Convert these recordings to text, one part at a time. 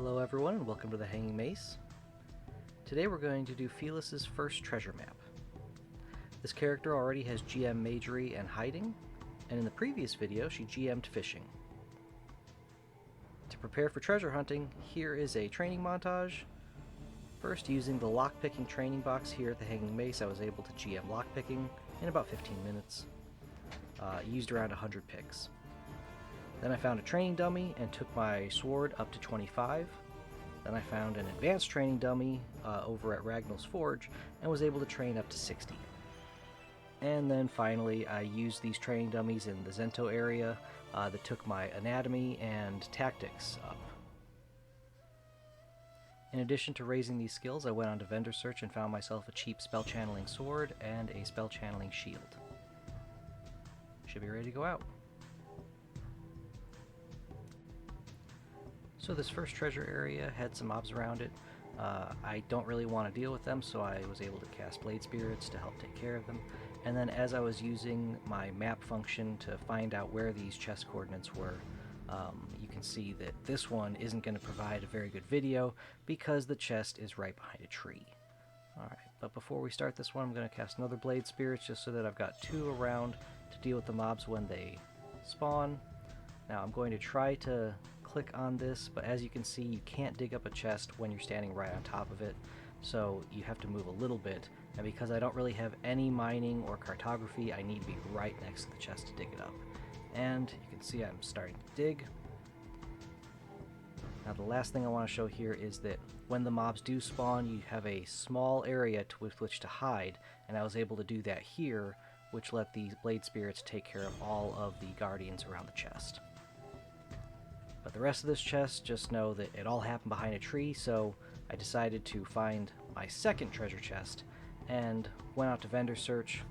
Hello everyone and welcome to the Hanging Mace. Today we're going to do Felis' first treasure map. This character already has GM Magery and Hiding, and in the previous video she GM'd Fishing. To prepare for treasure hunting, here is a training montage. First, using the lockpicking training box here at the Hanging Mace, I was able to GM lockpicking in about 15 minutes. Used around 100 picks. Then I found a training dummy and took my sword up to 25. Then I found an advanced training dummy over at Ragnall's Forge and was able to train up to 60. And then finally I used these training dummies in the Zento area that took my anatomy and tactics up. In addition to raising these skills, I went on to vendor search and found myself a cheap spell channeling sword and a spell channeling shield. Should be ready to go out. So this first treasure area had some mobs around it. I don't really want to deal with them, so I was able to cast Blade Spirits to help take care of them. And then as I was using my map function to find out where these chest coordinates were, you can see that this one isn't going to provide a very good video because the chest is right behind a tree. Alright, but before we start this one, I'm going to cast another Blade Spirits just so that I've got two around to deal with the mobs when they spawn. Now I'm going to try to click on this, but as you can see, you can't dig up a chest when you're standing right on top of it, so you have to move a little bit, and because I don't really have any mining or cartography, I need to be right next to the chest to dig it up. And you can see I'm starting to dig. Now the last thing I want to show here is that when the mobs do spawn, you have a small area with which to hide, and I was able to do that here, which let these Blade Spirits take care of all of the guardians around the chest. But the rest of this chest, just know that it all happened behind a tree, so I decided to find my second treasure chest, and went out to vendor search,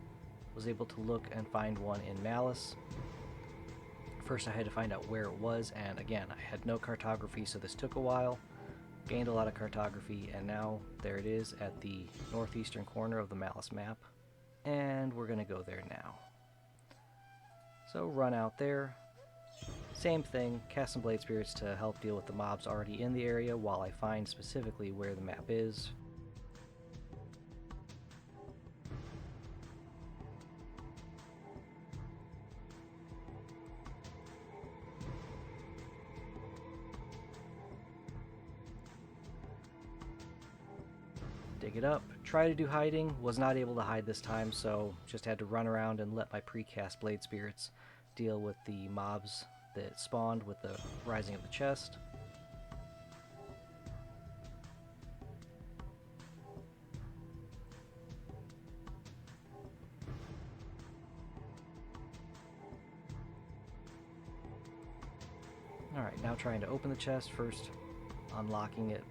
was able to look and find one in Malice. First I had to find out where it was, and again, I had no cartography, so this took a while. Gained a lot of cartography, and now there it is at the northeastern corner of the Malice map, and we're going to go there now. So run out there. Same thing, cast some Blade Spirits to help deal with the mobs already in the area while I find specifically where the map is. Dig it up, try to do hiding, was not able to hide this time, so just had to run around and let my precast Blade Spirits deal with the mobs that spawned with the rising of the chest. Alright, now trying to open the chest, first unlocking it,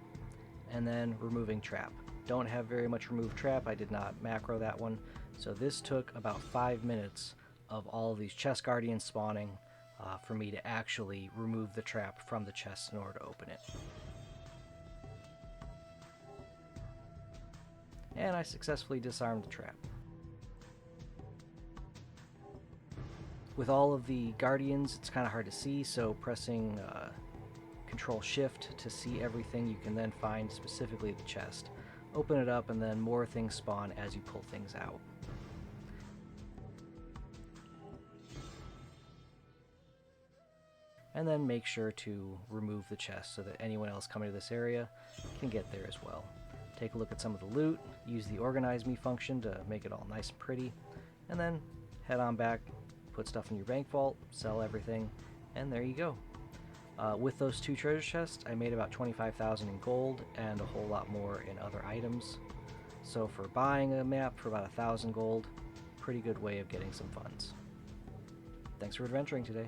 and then removing trap. Don't have very much remove trap, I did not macro that one, so this took about 5 minutes of all of these chest guardians spawning for me to actually remove the trap from the chest in order to open it. And I successfully disarmed the trap. With all of the guardians, it's kind of hard to see, so pressing Control Shift to see everything, you can then find specifically the chest. Open it up, and then more things spawn as you pull things out. And then make sure to remove the chest so that anyone else coming to this area can get there as well. Take a look at some of the loot, use the Organize Me function to make it all nice and pretty, and then head on back, put stuff in your bank vault, sell everything, and there you go. With those two treasure chests, I made about 25,000 in gold and a whole lot more in other items. So for buying a map for about 1,000 gold, pretty good way of getting some funds. Thanks for adventuring today.